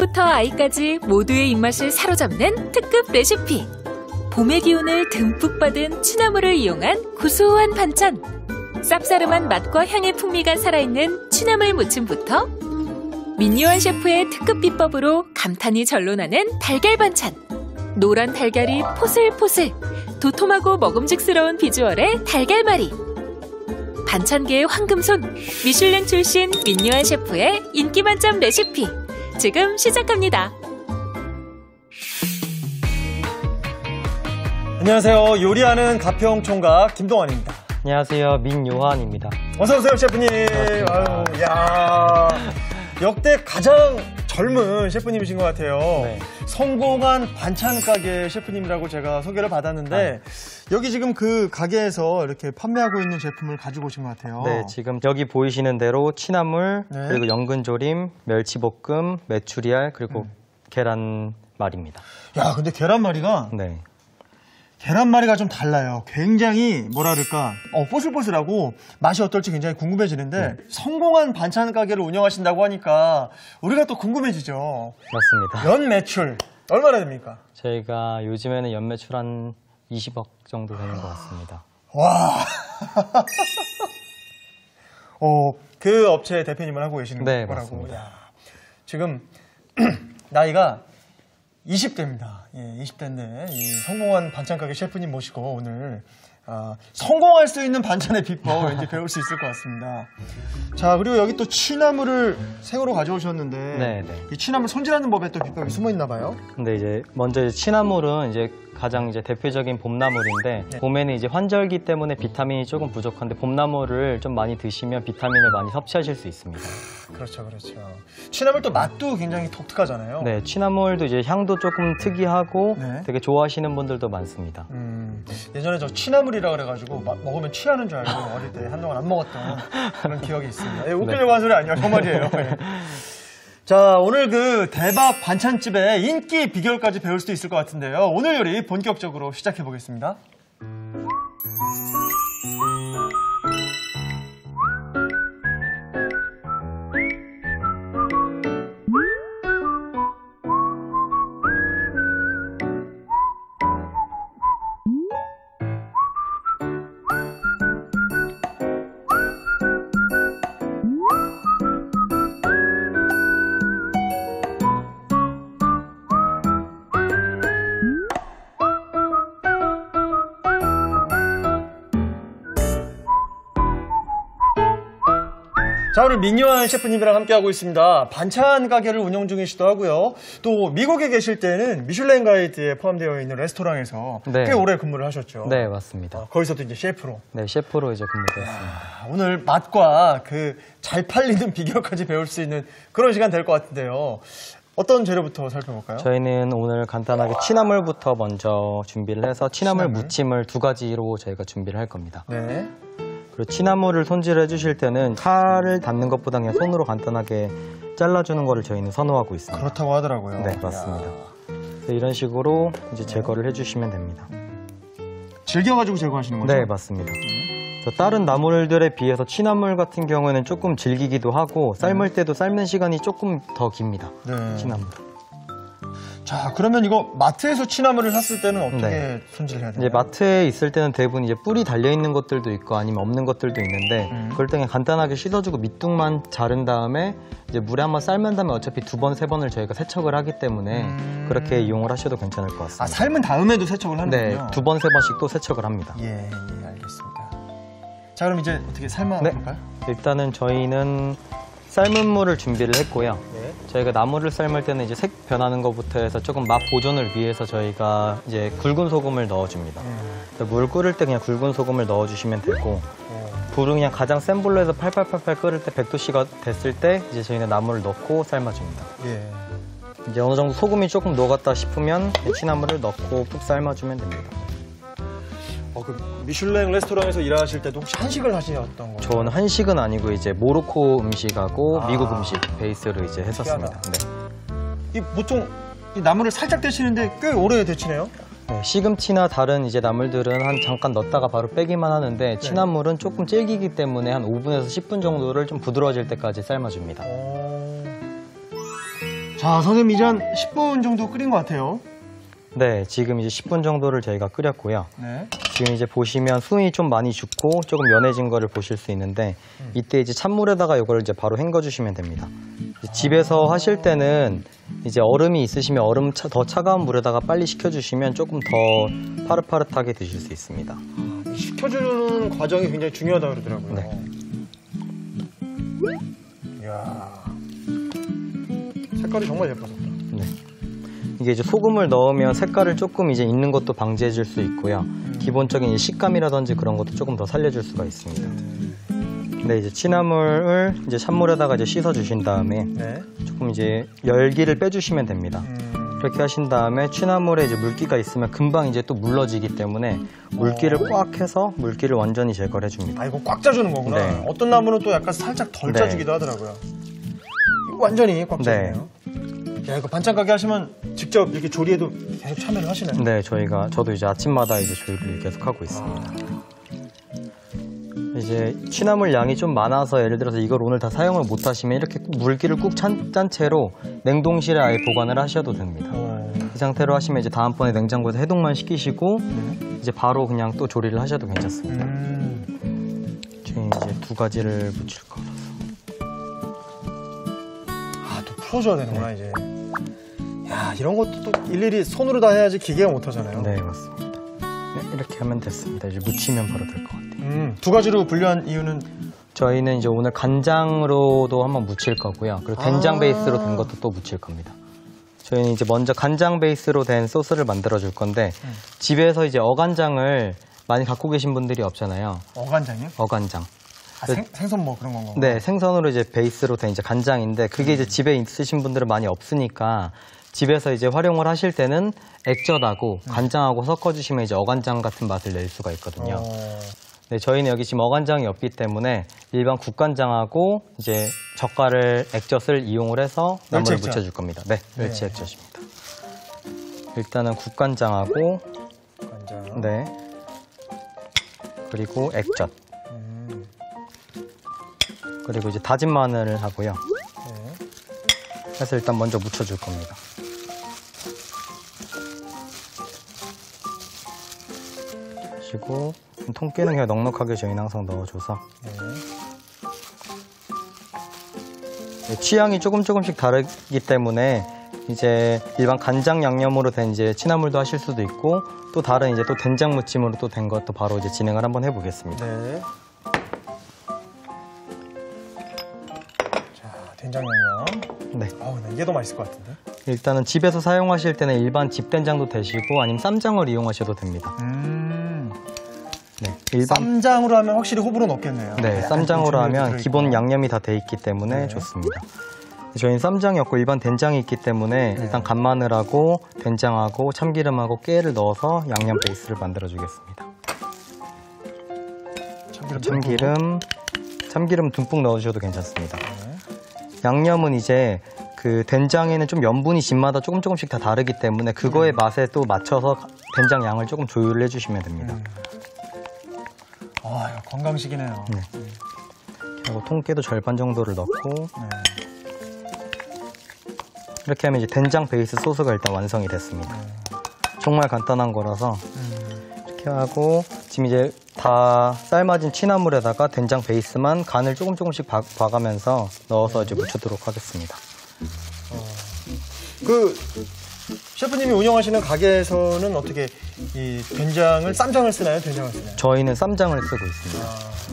어른부터 아이까지 모두의 입맛을 사로잡는 특급 레시피. 봄의 기운을 듬뿍 받은 취나물을 이용한 고소한 반찬. 쌉싸름한 맛과 향의 풍미가 살아있는 취나물 무침부터 민요한 셰프의 특급 비법으로 감탄이 절로 나는 달걀 반찬. 노란 달걀이 포슬포슬, 도톰하고 먹음직스러운 비주얼의 달걀말이. 반찬계의 황금손, 미슐랭 출신 민요한 셰프의 인기 만점 레시피. 지금 시작합니다. 안녕하세요. 요리하는 가평총각 김동환입니다. 안녕하세요. 민요한입니다. 어서오세요, 셰프님. 아유, 야, 역대 가장 젊은 셰프님이신 것 같아요. 네. 성공한 반찬 가게 셰프님이라고 제가 소개를 받았는데 여기 지금 그 가게에서 이렇게 판매하고 있는 제품을 가지고 오신 것 같아요. 네, 지금 여기 보이시는 대로 취나물, 네. 그리고 연근조림, 멸치볶음, 메추리알, 그리고 계란말이입니다. 야, 근데 계란말이가 네. 계란말이가 좀 달라요. 굉장히 뭐라 그럴까 뽀슬뽀슬하고 맛이 어떨지 굉장히 궁금해지는데 네. 성공한 반찬 가게를 운영하신다고 하니까 우리가 또 궁금해지죠. 맞습니다. 연 매출 얼마나 됩니까? 저희가 요즘에는 연 매출 한 20억 정도 되는 것 같습니다. 와. 그 업체 대표님을 하고 계시는 네, 거라고. 맞습니다. 야, 지금 나이가 20대입니다. 예, 20대인데 이 성공한 반찬 가게 셰프님 모시고 오늘 성공할 수 있는 반찬의 비법 왠지 배울 수 있을 것 같습니다. 자, 그리고 여기 또 취나물을 생으로 가져오셨는데 네, 네. 이 취나물 손질하는 법에 또 비법이 숨어 있나 봐요. 근데 이제 먼저 취나물은 이제 가장 이제 대표적인 봄나물인데 네. 봄에는 이제 환절기 때문에 비타민이 조금 부족한데 봄나물을 좀 많이 드시면 비타민을 많이 섭취하실 수 있습니다. 그렇죠, 그렇죠. 취나물 또 맛도 굉장히 독특하잖아요. 네, 취나물도 이제 향도 조금 특이하고 네. 되게 좋아하시는 분들도 많습니다. 예전에 저 취나물이라 그래가지고 먹으면 취하는 줄 알고 어릴 때 한동안 안 먹었던 그런 기억이 있습니다. 예, 웃기려고 네. 하는 소리 아니에요, 정말이에요. 예. 자, 오늘 그 대박 반찬집의 인기 비결까지 배울 수도 있을 것 같은데요. 오늘 요리 본격적으로 시작해 보겠습니다. 자, 오늘 민요한 셰프님이랑 함께하고 있습니다. 반찬 가게를 운영 중이시기도 하고요. 또 미국에 계실 때는 미슐랭 가이드에 포함되어 있는 레스토랑에서 네. 꽤 오래 근무를 하셨죠. 네, 맞습니다. 거기서도 이제 셰프로. 네, 셰프로 이제 근무했습니다. 오늘 맛과 그 잘 팔리는 비결까지 배울 수 있는 그런 시간 될 것 같은데요. 어떤 재료부터 살펴볼까요? 저희는 오늘 간단하게 취나물부터 먼저 준비를 해서 취나물 무침을 2가지로 저희가 준비를 할 겁니다. 네. 그리고 취나물을 손질해 주실 때는 칼을 닿는 것보다 그냥 손으로 간단하게 잘라주는 거를 저희는 선호하고 있습니다. 그렇다고 하더라고요. 네, 맞습니다. 이런 식으로 이제 제거를 해주시면 됩니다. 질겨가지고 제거하시는 거죠? 네, 맞습니다. 다른 나물들에 비해서 취나물 같은 경우에는 조금 질기기도 하고 삶을 때도 삶는 시간이 조금 더 깁니다. 네. 취나물. 자, 그러면 이거 마트에서 취나물을 샀을 때는 어떻게 네. 손질을 해야 되나요? 이제 마트에 있을 때는 대부분 이제 뿔이 달려 있는 것들도 있고 아니면 없는 것들도 있는데 그럴 때 그냥 간단하게 씻어주고 밑둥만 자른 다음에 이제 물에 한번 삶은 다음에 어차피 2번, 3번을 저희가 세척을 하기 때문에 그렇게 이용을 하셔도 괜찮을 것 같습니다. 아, 삶은 다음에도 세척을 하는군요? 네, 2번, 3번씩 또 세척을 합니다. 예, 알겠습니다. 자, 그럼 이제 어떻게 삶아볼까요? 네. 일단은 저희는 삶은 물을 준비를 했고요. 네. 저희가 나물을 삶을 때는 이제 색 변하는 것부터 해서 조금 맛 보존을 위해서 저희가 이제 굵은 소금을 넣어줍니다. 물 끓을 때 그냥 굵은 소금을 넣어주시면 되고 불은 그냥 가장 센 불로 해서 팔팔팔팔 끓을 때 100도씨가 됐을 때 이제 저희는 나물을 넣고 삶아줍니다. 예. 이제 어느 정도 소금이 조금 녹았다 싶으면 취나물을 넣고 푹 삶아주면 됩니다. 그 미슐랭 레스토랑에서 일하실 때도 혹시 한식을 하셨던 건가요? 저는 한식은 아니고 이제 모로코 음식하고 미국 음식 베이스로 이제 했었습니다. 네. 이 보통 이 나물을 살짝 데치는데 꽤 오래 데치네요? 네, 시금치나 다른 이제 나물들은 한 잠깐 넣었다가 바로 빼기만 하는데 취나물은 조금 질기기 때문에 한 5분에서 10분 정도를 좀 부드러워질 때까지 삶아줍니다. 자, 선생님 이제 한 10분 정도 끓인 것 같아요. 네, 지금 이제 10분 정도를 저희가 끓였고요. 네. 지금 이제 보시면 순이 좀 많이 죽고 조금 연해진 거를 보실 수 있는데 이때 이제 찬물에다가 이걸 이제 바로 헹궈 주시면 됩니다. 집에서 하실 때는 이제 얼음이 있으시면 더 차가운 물에다가 빨리 식혀주시면 조금 더 파릇파릇하게 드실 수 있습니다. 식혀주는 과정이 굉장히 중요하다고 그러더라고요. 네. 이야, 색깔이 정말 예뻐졌다. 네. 이게 이제 소금을 넣으면 색깔을 조금 이제 있는 것도 방지해 줄 수 있고요. 기본적인 식감이라든지 그런 것도 조금 더 살려줄 수가 있습니다. 네, 이제 취나물을 이제 찬물에다가 이제 씻어 주신 다음에 네. 조금 이제 열기를 빼주시면 됩니다. 그렇게 하신 다음에 취나물에 이제 물기가 있으면 금방 이제 또 물러지기 때문에 물기를 꽉 해서 물기를 완전히 제거를 해줍니다. 아, 이거 꽉 짜주는 거구나. 네. 어떤 나무는 또 약간 살짝 덜 네. 짜주기도 하더라고요. 이거 완전히 꽉 짜네요. 야, 이거 반찬 가게 하시면 직접 이렇게 조리에도 계속 참여를 하시나요? 네, 저도 이제 아침마다 이제 조리를 계속 하고 있습니다. 이제 취나물 양이 좀 많아서 예를 들어서 이걸 오늘 다 사용을 못 하시면 이렇게 물기를 꾹 짠 채로 냉동실에 아예 보관을 하셔도 됩니다. 이 상태로 하시면 이제 다음번에 냉장고에서 해동만 시키시고 이제 바로 그냥 또 조리를 하셔도 괜찮습니다. 저희 이제 2가지를 무칠 거라서. 아, 또 풀어줘야 되는구나, 이제. 야, 이런 것도 또 일일이 손으로 다 해야지 기계가 못 하잖아요. 네, 맞습니다. 네, 이렇게 하면 됐습니다. 이제 무치면 바로 될 것 같아요. 2가지로 분류한 이유는? 저희는 이제 오늘 간장으로도 한번 무칠 거고요. 그리고 된장 베이스로 된 것도 또 무칠 겁니다. 저희는 이제 먼저 간장 베이스로 된 소스를 만들어 줄 건데 집에서 이제 어간장을 많이 갖고 계신 분들이 없잖아요. 어간장이요? 어간장. 아, 생선 뭐 그런 건가요? 네, 생선으로 이제 베이스로 된 이제 간장인데 그게 이제 집에 있으신 분들은 많이 없으니까 집에서 이제 활용을 하실 때는 액젓하고 간장하고 섞어주시면 이제 어간장 같은 맛을 낼 수가 있거든요. 네, 저희는 여기 지금 어간장이 없기 때문에 일반 국간장하고 이제 젓갈을 액젓을 이용을 해서 나물을 묻혀줄 겁니다. 네, 멸치 액젓입니다. 일단은 국간장하고 간장. 네, 그리고 액젓. 그리고 이제 다진 마늘을 하고요. 네. 해서 일단 먼저 묻혀줄 겁니다. 그리고 통깨는 그냥 넉넉하게 저희는 항상 넣어줘서 네, 취향이 조금씩 다르기 때문에 이제 일반 간장 양념으로 된 이제 취나물도 하실 수도 있고 또 다른 이제 또 된장 무침으로 또 된 것도 바로 이제 진행을 한번 해보겠습니다. 네. 자, 된장 양념. 네. 아우, 이게 더 맛있을 것 같은데. 일단은 집에서 사용하실 때는 일반 집된장도 되시고 아니면 쌈장을 이용하셔도 됩니다. 네, 일반 쌈장으로 하면 확실히 호불호는 없겠네요. 네, 쌈장으로 하면 기본 양념이 다 돼 있기 때문에 좋습니다. 저희는 쌈장이 없고 일반 된장이 있기 때문에 일단 간마늘하고 된장하고 참기름하고 깨를 넣어서 양념 베이스를 만들어 주겠습니다. 참기름 듬뿍 넣어주셔도 괜찮습니다. 양념은 이제 그 된장에는 좀 염분이 집마다 조금씩 다 다르기 때문에 그거의 맛에 또 맞춰서 된장 양을 조금 조율을 해주시면 됩니다. 아, 이거 건강식이네요. 네. 그리고 통깨도 절반 정도를 넣고 이렇게 하면 이제 된장 베이스 소스가 일단 완성이 됐습니다. 정말 간단한 거라서 이렇게 하고 지금 이제 다 삶아진 취나물에다가 된장 베이스만 간을 조금씩 봐가면서 넣어서 이제 무쳐도록 하겠습니다. 그 셰프님이 운영하시는 가게에서는 어떻게 이 된장을 쌈장을 쓰나요? 된장을 쓰나요? 저희는 쌈장을 쓰고 있습니다.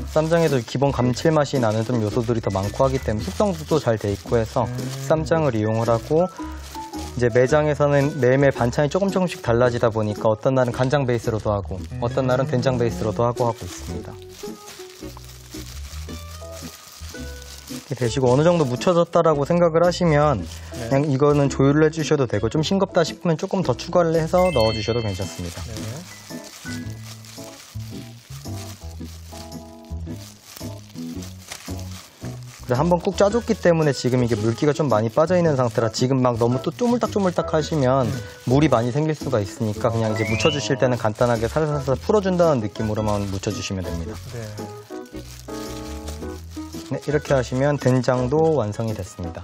쌈장에도 기본 감칠맛이 나는 좀 요소들이 더 많고 하기 때문에 숙성도 또 잘 돼 있고 해서 쌈장을 이용을 하고 이제 매장에서는 매일매일 반찬이 조금씩 달라지다 보니까 어떤 날은 간장 베이스로도 하고 어떤 날은 된장 베이스로도 하고 있습니다. 이렇게 되시고 어느 정도 묻혀졌다라고 생각을 하시면 그냥 이거는 조율을 해주셔도 되고 좀 싱겁다 싶으면 조금 더 추가를 해서 넣어주셔도 괜찮습니다. 한번 꾹 짜줬기 때문에 지금 이게 물기가 좀 많이 빠져있는 상태라 지금 막 너무 또 쪼물딱쪼물딱 하시면 물이 많이 생길 수가 있으니까 그냥 이제 묻혀주실 때는 간단하게 살살살 풀어준다는 느낌으로만 묻혀주시면 됩니다. 네, 이렇게 하시면 된장도 완성이 됐습니다.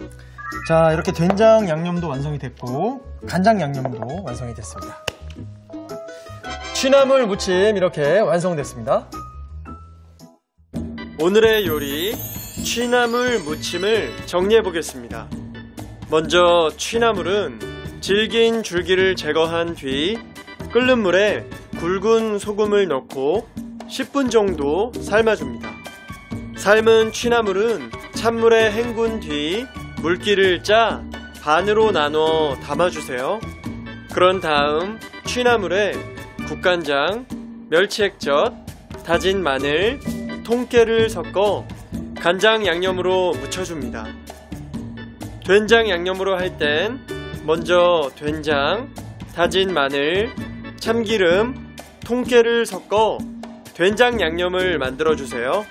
자, 이렇게 된장 양념도 완성이 됐고 간장 양념도 완성이 됐습니다. 취나물 무침 이렇게 완성됐습니다. 오늘의 요리 취나물 무침을 정리해 보겠습니다. 먼저 취나물은 질긴 줄기를 제거한 뒤 끓는 물에 굵은 소금을 넣고 10분 정도 삶아줍니다. 삶은 취나물은 찬물에 헹군 뒤 물기를 짜 반으로 나눠 담아주세요. 그런 다음 취나물에 국간장, 멸치액젓, 다진 마늘, 통깨를 섞어 간장 양념으로 무쳐줍니다. 된장 양념으로 할 땐 먼저 된장, 다진 마늘, 참기름, 통깨를 섞어 된장 양념을 만들어주세요.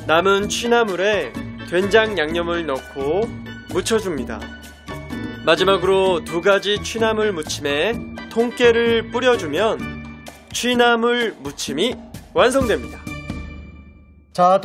남은 취나물에 된장 양념을 넣고 무쳐줍니다. 마지막으로 2가지 취나물 무침에 통깨를 뿌려주면 취나물 무침이 완성됩니다. 자,